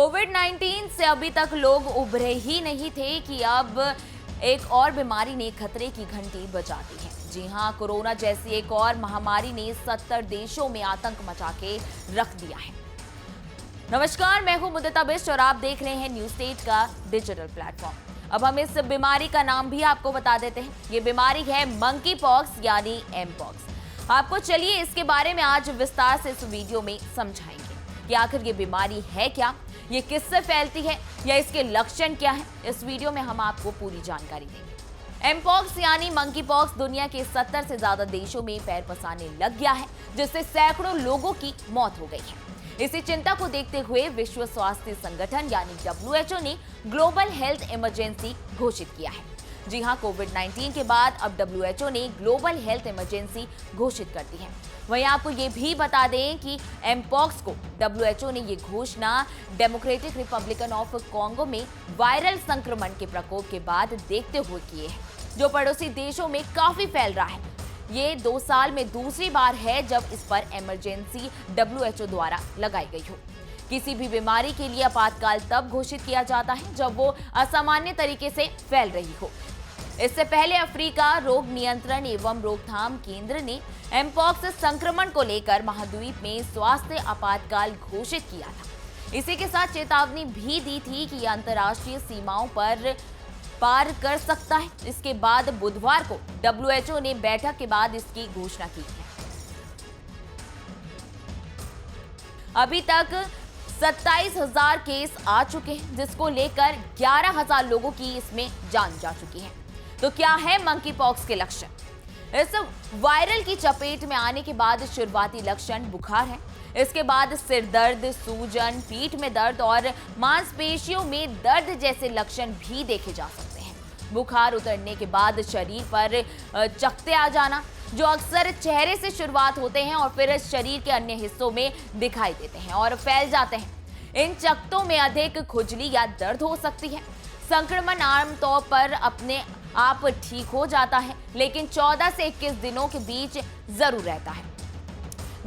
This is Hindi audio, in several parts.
कोविड-19 से अभी तक लोग उभरे ही नहीं थे कि अब एक और बीमारी ने खतरे की घंटी बजा दी है। जी हां, कोरोना जैसी एक और महामारी ने 70 देशों में आतंक मचा के रख दिया है। नमस्कार, मैं हूं मुदिता बिष्ट और आप देख रहे हैं न्यूज स्टेट का डिजिटल प्लेटफॉर्म। अब हम इस बीमारी का नाम भी आपको बता देते हैं। ये बीमारी है मंकी पॉक्स यानी एमपॉक्स। आपको चलिए इसके बारे में आज विस्तार से इस वीडियो में समझाएंगे कि आखिर ये बीमारी है क्या, ये किससे फैलती है या इसके लक्षण क्या है। इस वीडियो में हम आपको पूरी जानकारी देंगे। एमपॉक्स यानी मंकी पॉक्स दुनिया के 70 से ज्यादा देशों में पैर पसारने लग गया है, जिससे सैकड़ों लोगों की मौत हो गई है। इसी चिंता को देखते हुए विश्व स्वास्थ्य संगठन यानी WHO ने ग्लोबल हेल्थ इमरजेंसी घोषित किया है। जी हां, कोविड-19 के बाद अब WHO ने ग्लोबल हेल्थ इमरजेंसी घोषित कर दी है। वहीं आपको ये भी बता दें कि एमपॉक्स को WHO ने ये घोषणा डेमोक्रेटिक रिपब्लिकन ऑफ कॉन्गो में वायरल संक्रमण के प्रकोप के बाद देखते हुए किए हैं, जो पड़ोसी देशों में काफी फैल रहा है। ये 2 साल में दूसरी बार है जब इस पर इमरजेंसी WHO द्वारा लगाई गई हो। किसी भी बीमारी के लिए आपातकाल तब घोषित किया जाता है जब वो असामान्य तरीके से फैल रही हो। इससे पहले अफ्रीका रोग नियंत्रण एवं रोकथाम केंद्र ने एमपॉक्स संक्रमण को लेकर महाद्वीप में स्वास्थ्य आपातकाल घोषित किया था। इसी के साथ चेतावनी भी दी थी कि यह अंतर्राष्ट्रीय सीमाओं पर पार कर सकता है। इसके बाद बुधवार को WHO ने बैठक के बाद इसकी घोषणा की है। अभी तक 27,000 केस आ चुके हैं, जिसको लेकर 11,000 लोगों की इसमें जान जा चुकी है। तो क्या है मंकी पॉक्स के लक्षण? इस वायरल की चपेट में आने के बाद शुरुआती लक्षण बुखार है। इसके बाद सिर दर्द, सूजन, पीठ में दर्द और मांसपेशियों में दर्द जैसे लक्षण भी देखे जा सकते हैं। बुखार उतरने के बाद शरीर पर चकत्ते आ जाना, जो अक्सर चेहरे से शुरुआत होते हैं और फिर शरीर के अन्य हिस्सों में दिखाई देते हैं और फैल जाते हैं। इन चकत्तों में अधिक खुजली या दर्द हो सकती है। संक्रमण आमतौर पर अपने आप ठीक हो जाता है, लेकिन 14 से 21 दिनों के बीच जरूर रहता है।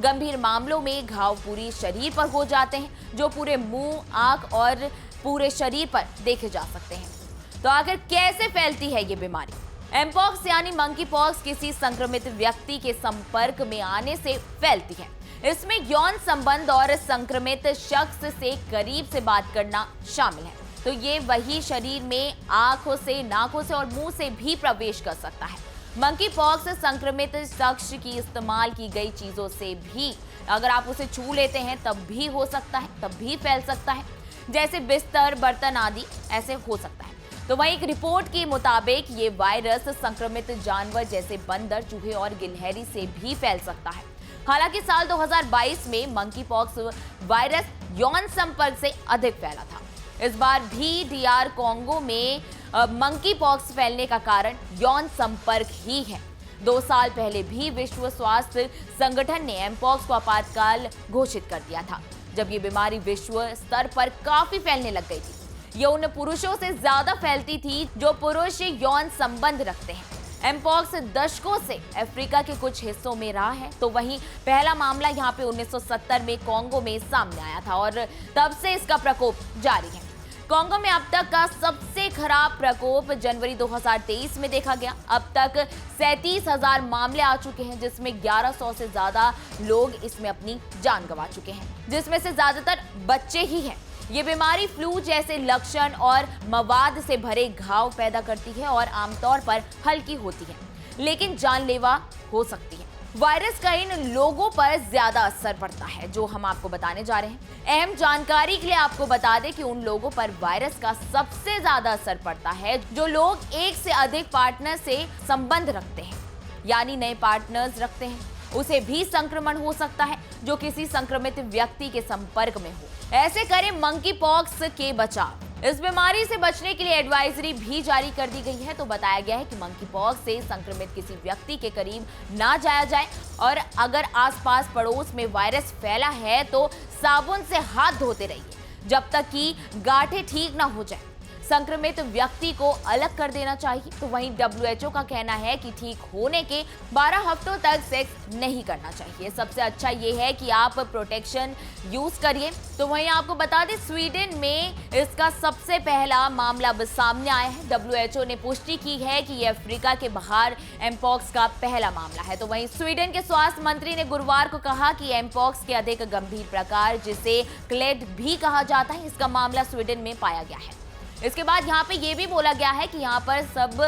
गंभीर मामलों में घाव पूरी शरीर पर हो जाते हैं, जो पूरे मुंह, आंख और पूरे शरीर पर देखे जा सकते हैं। तो आखिर कैसे फैलती है ये बीमारी? एमपॉक्स यानी मंकी पॉक्स किसी संक्रमित व्यक्ति के संपर्क में आने से फैलती है। इसमें यौन संबंध और संक्रमित शख्स से करीब से बात करना शामिल है। तो ये वही शरीर में आंखों से, नाकों से और मुंह से भी प्रवेश कर सकता है। मंकी पॉक्स संक्रमित शख्स की इस्तेमाल की गई चीजों से भी, अगर आप उसे छू लेते हैं तब भी हो सकता है, तब भी फैल सकता है, जैसे बिस्तर, बर्तन आदि ऐसे हो सकता है। तो वहीं एक रिपोर्ट के मुताबिक ये वायरस संक्रमित जानवर जैसे बंदर, चूहे और गिलहरी से भी फैल सकता है। हालांकि साल 2022 में मंकी पॉक्स वायरस यौन संपर्क से अधिक फैला था। इस बार भी DR कॉन्गो में मंकी पॉक्स फैलने का कारण यौन संपर्क ही है। 2 साल पहले भी विश्व स्वास्थ्य संगठन ने एमपॉक्स को आपातकाल घोषित कर दिया था, जब ये बीमारी विश्व स्तर पर काफी फैलने लग गई थी। ये उन पुरुषों से ज्यादा फैलती थी जो पुरुष यौन संबंध रखते हैं। एमपॉक्स दशकों से अफ्रीका के कुछ हिस्सों में रहा है। तो वहीं पहला मामला यहाँ पे 1970 में कॉन्गो में सामने आया था और तब से इसका प्रकोप जारी है। कॉन्गो में अब तक का सबसे खराब प्रकोप जनवरी 2023 में देखा गया। अब तक 37,000 मामले आ चुके हैं, जिसमें 1100 से ज्यादा लोग इसमें अपनी जान गंवा चुके हैं, जिसमें से ज्यादातर बच्चे ही हैं। ये बीमारी फ्लू जैसे लक्षण और मवाद से भरे घाव पैदा करती है और आमतौर पर हल्की होती है, लेकिन जानलेवा हो सकती है। वायरस का इन लोगों पर ज्यादा असर पड़ता है, जो हम आपको बताने जा रहे हैं। अहम जानकारी के लिए आपको बता दें कि उन लोगों पर वायरस का सबसे ज्यादा असर पड़ता है जो लोग एक से अधिक पार्टनर से संबंध रखते हैं, यानी नए पार्टनर्स रखते हैं। उसे भी संक्रमण हो सकता है जो किसी संक्रमित व्यक्ति के संपर्क में हो। ऐसे करें मंकी पॉक्स के बचाव। इस बीमारी से बचने के लिए एडवाइजरी भी जारी कर दी गई है। तो बताया गया है कि मंकी पॉक्स से संक्रमित किसी व्यक्ति के करीब ना जाया जाए और अगर आसपास पड़ोस में वायरस फैला है तो साबुन से हाथ धोते रहिए जब तक कि गांठें ठीक ना हो जाए। संक्रमित व्यक्ति को अलग कर देना चाहिए। तो वहीं WHO का कहना है कि ठीक होने के 12 हफ्तों तक सेक्स नहीं करना चाहिए। सबसे अच्छा ये है कि आप प्रोटेक्शन यूज करिए। तो वहीं आपको बता दें, स्वीडन में इसका सबसे पहला मामला अब सामने आया है। WHO ने पुष्टि की है कि यह अफ्रीका के बाहर एमपॉक्स का पहला मामला है। तो वहीं स्वीडन के स्वास्थ्य मंत्री ने गुरुवार को कहा कि एमपॉक्स के अधिक गंभीर प्रकार, जिसे क्लेड भी कहा जाता है, इसका मामला स्वीडन में पाया गया है। इसके बाद यहाँ पे ये भी बोला गया है कि यहाँ पर सब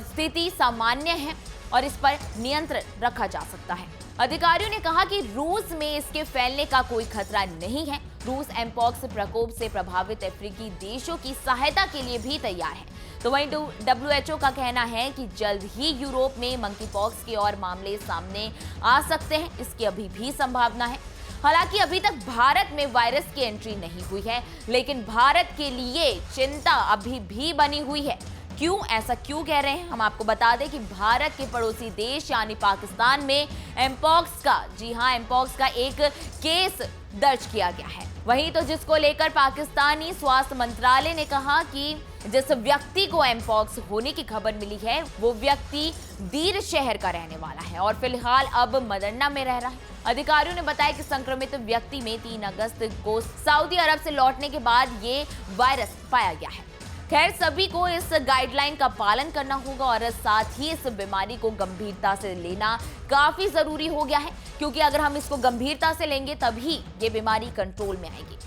स्थिति सामान्य है और इस पर नियंत्रण रखा जा सकता है। अधिकारियों ने कहा कि रूस में इसके फैलने का कोई खतरा नहीं है। रूस एमपॉक्स प्रकोप से प्रभावित अफ्रीकी देशों की सहायता के लिए भी तैयार है। तो वहीं WHO का कहना है कि जल्द ही यूरोप में मंकीपॉक्स के और मामले सामने आ सकते हैं। इसकी अभी भी संभावना है। हालांकि अभी तक भारत में वायरस की एंट्री नहीं हुई है, लेकिन भारत के लिए चिंता अभी भी बनी हुई है। ऐसा क्यों कह रहे हैं, हम आपको बता दें कि भारत के पड़ोसी देश यानी पाकिस्तान में एमपॉक्स का एक केस दर्ज किया गया है। वहीं तो जिसको लेकर पाकिस्तानी स्वास्थ्य मंत्रालय ने कहा कि जिस व्यक्ति को एमपॉक्स होने की खबर मिली है वो व्यक्ति दीर शहर का रहने वाला है और फिलहाल अब मदरना में रह रहा है। अधिकारियों ने बताया कि संक्रमित व्यक्ति में 3 अगस्त को सऊदी अरब से लौटने के बाद ये वायरस पाया गया है। खैर, सभी को इस गाइडलाइन का पालन करना होगा और साथ ही इस बीमारी को गंभीरता से लेना काफी जरूरी हो गया है, क्योंकि अगर हम इसको गंभीरता से लेंगे तभी ये बीमारी कंट्रोल में आएगी।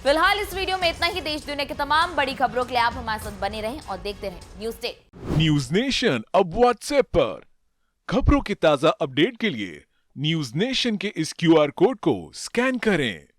फिलहाल इस वीडियो में इतना ही। देश दुनिया की तमाम बड़ी खबरों के लिए आप हमारे साथ बने रहें और देखते रहें न्यूज़ डे। न्यूज नेशन अब व्हाट्सएप पर खबरों के ताजा अपडेट के लिए न्यूज नेशन के इस QR कोड को स्कैन करें।